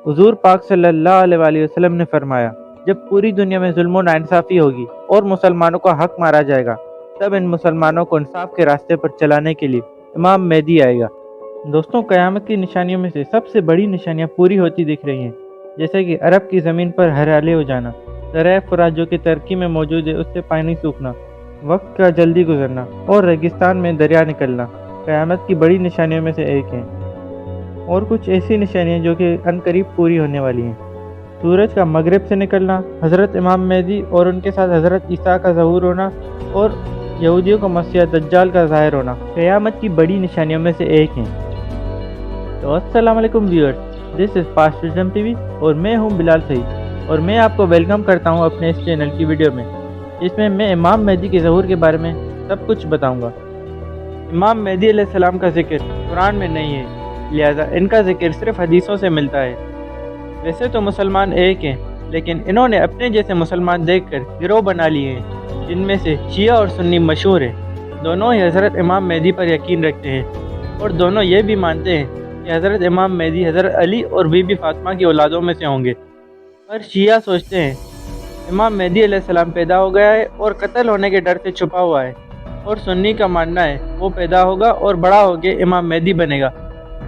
حضور پاک صلی اللہ علیہ وسلم نے فرمایا، جب پوری دنیا میں ظلم و ناانصافی ہوگی اور مسلمانوں کا حق مارا جائے گا، تب ان مسلمانوں کو انصاف کے راستے پر چلانے کے لیے امام مہدی آئے گا۔ دوستوں، قیامت کی نشانیوں میں سے سب سے بڑی نشانیاں پوری ہوتی دکھ رہی ہیں، جیسے کہ عرب کی زمین پر ہریالے ہو جانا، دریا فرات جو کہ ترکی میں موجود ہے اس سے پانی سوکھنا، وقت کا جلدی گزرنا اور ریگستان میں دریا نکلنا قیامت کی بڑی نشانیوں میں سے ایک ہیں۔ اور کچھ ایسی نشانیاں جو کہ عنقریب پوری ہونے والی ہیں: سورج کا مغرب سے نکلنا، حضرت امام مہدی اور ان کے ساتھ حضرت عیسیٰ کا ظہور ہونا اور یہودیوں کا مسیح دجال کا ظاہر ہونا قیامت کی بڑی نشانیوں میں سے ایک ہیں۔ تو السلام علیکم viewers, this is fast wisdom T V اور میں ہوں بلال سعید، اور میں آپ کو ویلکم کرتا ہوں اپنے اس چینل کی ویڈیو میں، جس میں میں امام مہدی کے ظہور کے بارے میں سب کچھ بتاؤں گا۔ امام مہدی علیہ السلام کا ذکر قرآن میں نہیں ہے، لہذا ان کا ذکر صرف حدیثوں سے ملتا ہے۔ ویسے تو مسلمان ایک ہیں، لیکن انہوں نے اپنے جیسے مسلمان دیکھ کر گروہ بنا لیے ہیں، جن میں سے شیعہ اور سنی مشہور ہیں۔ دونوں ہی حضرت امام مہدی پر یقین رکھتے ہیں اور دونوں یہ بھی مانتے ہیں کہ حضرت امام مہدی حضرت علی اور بی بی فاطمہ کی اولادوں میں سے ہوں گے۔ پر شیعہ سوچتے ہیں امام مہدی علیہ السلام پیدا ہو گیا ہے اور قتل ہونے کے ڈر سے چھپا ہوا ہے، اور سنی کا ماننا ہے وہ پیدا ہوگا اور بڑا ہو کے امام مہدی بنے گا۔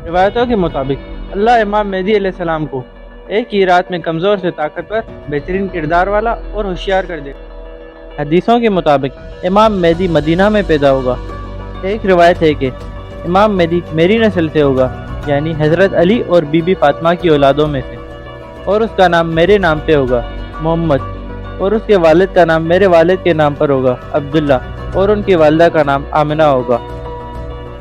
روایتوں کے مطابق اللہ امام مہدی علیہ السلام کو ایک ہی رات میں کمزور سے طاقتور، بہترین کردار والا اور ہوشیار کر دے گا۔ حدیثوں کے مطابق امام مہدی مدینہ میں پیدا ہوگا۔ ایک روایت ہے کہ امام مہدی میری نسل سے ہوگا، یعنی حضرت علی اور بی بی فاطمہ کی اولادوں میں سے، اور اس کا نام میرے نام پہ ہوگا، محمد، اور اس کے والد کا نام میرے والد کے نام پر ہوگا، عبداللہ، اور ان کی والدہ کا نام آمنہ ہوگا۔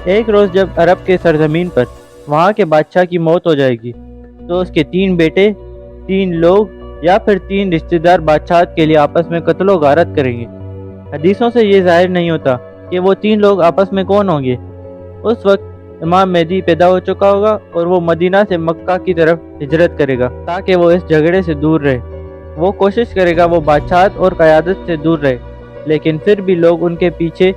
ایک روز جب عرب کے سرزمین پر وہاں کے بادشاہ کی موت ہو جائے گی، تو اس کے 3 بیٹے، 3 لوگ یا پھر 3 رشتہ دار بادشاہت کے لیے آپس میں قتل و غارت کریں گے۔ حدیثوں سے یہ ظاہر نہیں ہوتا کہ وہ 3 لوگ آپس میں کون ہوں گے۔ اس وقت امام مہدی پیدا ہو چکا ہوگا اور وہ مدینہ سے مکہ کی طرف ہجرت کرے گا تاکہ وہ اس جھگڑے سے دور رہے۔ وہ کوشش کرے گا وہ بادشاہت اور قیادت سے دور رہے، لیکن پھر بھی لوگ ان کے پیچھے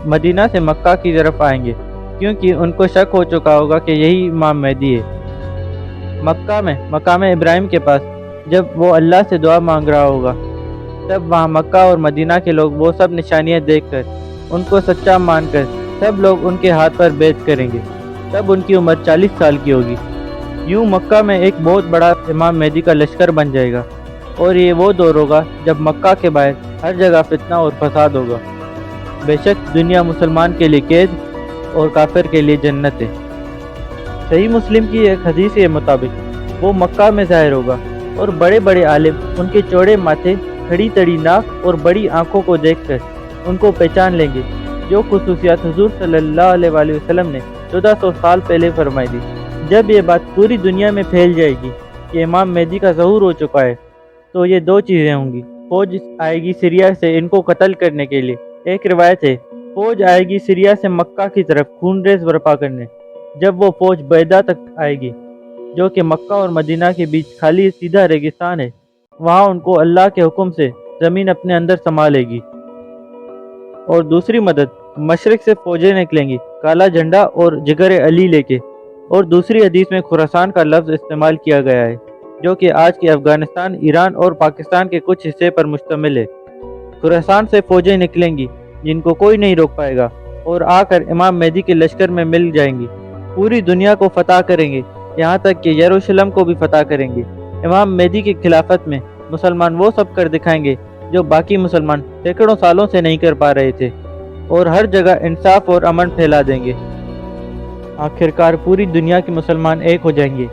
مدینہ سے مکہ کی طرف آئیں گے، کیونکہ ان کو شک ہو چکا ہوگا کہ یہی امام مہدی ہے۔ مکہ میں مقام ابراہیم کے پاس جب وہ اللہ سے دعا مانگ رہا ہوگا، تب وہاں مکہ اور مدینہ کے لوگ وہ سب نشانیاں دیکھ کر ان کو سچا مان کر سب لوگ ان کے ہاتھ پر بیعت کریں گے۔ تب ان کی عمر 40 سال کی ہوگی۔ یوں مکہ میں ایک بہت بڑا امام مہدی کا لشکر بن جائے گا، اور یہ وہ دور ہوگا جب مکہ کے باہر ہر جگہ فتنہ اور فساد ہوگا۔ بے شک دنیا مسلمان کے لیے قید اور کافر کے لیے جنت ہے۔ صحیح مسلم کی ایک حدیث کے مطابق وہ مکہ میں ظاہر ہوگا، اور بڑے بڑے عالم ان کے چوڑے ماتھے، کھڑی تڑی ناک اور بڑی آنکھوں کو دیکھ کر ان کو پہچان لیں گے، جو خصوصیات حضور صلی اللہ علیہ وسلم نے 1400 سال پہلے فرمائی دی۔ جب یہ بات پوری دنیا میں پھیل جائے گی کہ امام مہدی کا ظہور ہو چکا ہے، تو یہ 2 چیزیں ہوں گی۔ فوج آئے گی سیریا سے ان کو قتل کرنے کے لیے۔ ایک روایت ہے فوج آئے گی سیریا سے مکہ کی طرف خون ریز برپا کرنے۔ جب وہ فوج بیدا تک آئے گی، جو کہ مکہ اور مدینہ کے بیچ خالی سیدھا ریگستان ہے، وہاں ان کو اللہ کے حکم سے زمین اپنے اندر سما لے گی۔ اور دوسری مدد، مشرق سے فوجیں نکلیں گی کالا جھنڈا اور جگر علی لے کے۔ اور دوسری حدیث میں خراسان کا لفظ استعمال کیا گیا ہے، جو کہ آج کے افغانستان، ایران اور پاکستان کے کچھ حصے پر مشتمل ہے۔ خراسان سے فوجیں نکلیں گی جن کو کوئی نہیں روک پائے گا، اور آ کر امام مہدی کے لشکر میں مل جائیں گی۔ پوری دنیا کو فتح کریں گے، یہاں تک کہ یروشلم کو بھی فتح کریں گے۔ امام مہدی کی خلافت میں مسلمان وہ سب کر دکھائیں گے جو باقی مسلمان سینکڑوں سالوں سے نہیں کر پا رہے تھے، اور ہر جگہ انصاف اور امن پھیلا دیں گے۔ آخرکار پوری دنیا کے مسلمان ایک ہو جائیں گے،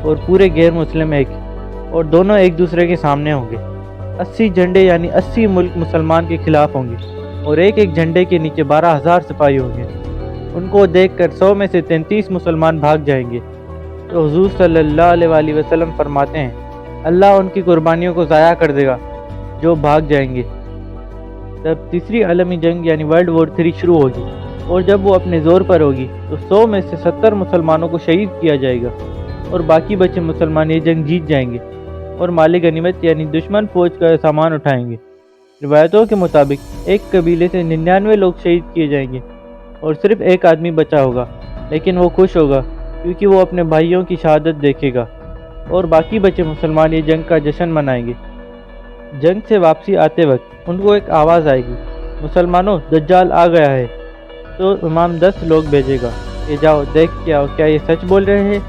اور پورے غیر مسلم ایک، اور دونوں ایک دوسرے کے سامنے ہوں گے۔ 80 جھنڈے یعنی 80 ملک مسلمان کے خلاف ہوں گے، اور ایک ایک جھنڈے کے نیچے 12,000 سپاہی ہوں گے۔ ان کو دیکھ کر 100 میں سے 33 مسلمان بھاگ جائیں گے۔ تو حضور صلی اللہ علیہ وسلم فرماتے ہیں اللہ ان کی قربانیوں کو ضائع کر دے گا جو بھاگ جائیں گے۔ تب تیسری عالمی جنگ یعنی ورلڈ وار 3 شروع ہوگی، اور جب وہ اپنے زور پر ہوگی تو 100 میں سے 70 مسلمانوں کو شہید کیا جائے گا، اور باقی بچے مسلمان یہ جنگ جیت جائیں گے اور مال غنیمت یعنی دشمن فوج کا سامان اٹھائیں گے۔ روایتوں کے مطابق ایک قبیلے سے 99 لوگ شہید کیے جائیں گے، اور صرف ایک آدمی بچا ہوگا، لیکن وہ خوش ہوگا کیونکہ وہ اپنے بھائیوں کی شہادت دیکھے گا۔ اور باقی بچے مسلمان یہ جنگ کا جشن منائیں گے۔ جنگ سے واپسی آتے وقت ان کو ایک آواز آئے گی، مسلمانوں دجال آ گیا ہے۔ تو امام 10 لوگ بھیجے گا کہ جاؤ دیکھ کے آؤ کیا یہ سچ بول رہے ہیں۔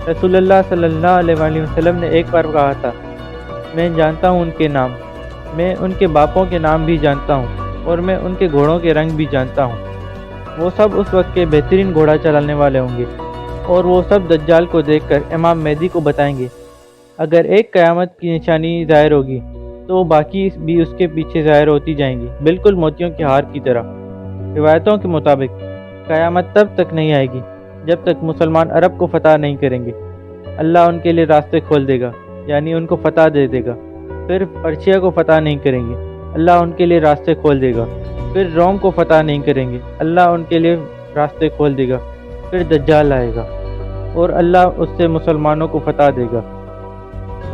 رسول اللہ صلی اللہ علیہ وسلم نے ایک بار کہا تھا، میں جانتا ہوں ان کے نام، میں ان کے باپوں کے نام بھی جانتا ہوں اور میں ان کے گھوڑوں کے رنگ بھی جانتا ہوں۔ وہ سب اس وقت کے بہترین گھوڑا چلانے والے ہوں گے اور وہ سب دجال کو دیکھ کر امام مہدی کو بتائیں گے۔ اگر ایک قیامت کی نشانی ظاہر ہوگی تو باقی بھی اس کے پیچھے ظاہر ہوتی جائیں گی، بالکل موتیوں کے ہار کی طرح۔ روایتوں کے مطابق قیامت تب تک نہیں آئے گی جب تک مسلمان عرب کو فتح نہیں کریں گے۔ اللہ ان کے لیے راستے کھول دے گا، یعنی ان کو فتح دے دے گا۔ پھر پرشیا کو فتح نہیں کریں گے، اللہ ان کے لیے راستے کھول دے گا۔ پھر روم کو فتح نہیں کریں گے، اللہ ان کے لیے راستے کھول دے گا۔ پھر دجال آئے گا اور اللہ اس سے مسلمانوں کو فتح دے گا۔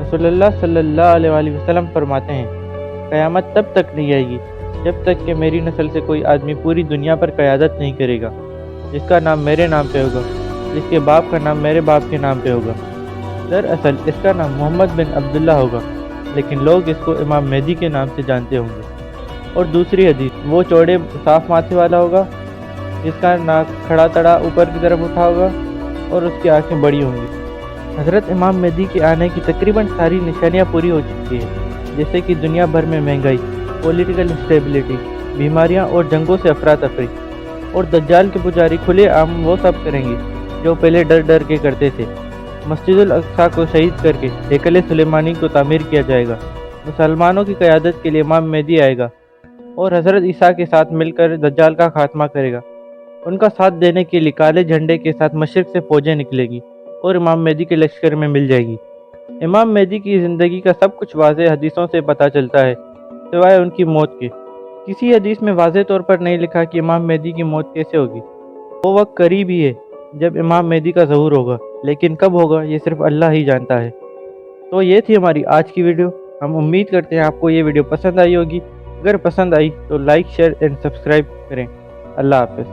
رسول اللہ صلی اللہ علیہ وسلم فرماتے ہیں، قیامت تب تک نہیں آئے گی جب تک کہ میری نسل سے کوئی آدمی پوری دنیا پر قیادت نہیں کرے گا، جس کا نام میرے نام پہ ہوگا، جس کے باپ کا نام میرے باپ کے نام پہ ہوگا۔ دراصل اس کا نام محمد بن عبداللہ ہوگا، لیکن لوگ اس کو امام مہدی کے نام سے جانتے ہوں گے۔ اور دوسری حدیث، وہ چوڑے صاف ماتھے والا ہوگا، جس کا ناک کھڑا تڑا اوپر کی طرف اٹھا ہوگا اور اس کی آنکھیں بڑی ہوں گی۔ حضرت امام مہدی کے آنے کی تقریباً ساری نشانیاں پوری ہو چکی ہیں، جیسے کہ دنیا بھر میں مہنگائی، پولیٹیکل انسٹیبلٹی، بیماریاں اور جنگوں سے افراتفری۔ اور دجال کے پجاری کھلے عام وہ سب کریں گے جو پہلے ڈر ڈر کے کرتے تھے۔ مسجد الاقصیٰ کو شہید کر کے ہیکل سلیمانی کو تعمیر کیا جائے گا۔ مسلمانوں کی قیادت کے لیے امام مہدی آئے گا اور حضرت عیسیٰ کے ساتھ مل کر دجال کا خاتمہ کرے گا۔ ان کا ساتھ دینے کے لیے کالے جھنڈے کے ساتھ مشرق سے فوجیں نکلے گی اور امام مہدی کے لشکر میں مل جائے گی۔ امام مہدی کی زندگی کا سب کچھ واضح حدیثوں سے پتہ چلتا ہے، سوائے ان کی موت کے۔ کسی حدیث میں واضح طور پر نہیں لکھا کہ امام مہدی کی موت کیسے ہوگی۔ وہ وقت قریب ہی ہے جب امام مہدی کا ظہور ہوگا، لیکن کب ہوگا یہ صرف اللہ ہی جانتا ہے۔ تو یہ تھی ہماری آج کی ویڈیو۔ ہم امید کرتے ہیں آپ کو یہ ویڈیو پسند آئی ہوگی۔ اگر پسند آئی تو لائک، شیئر اینڈ سبسکرائب کریں۔ اللہ حافظ۔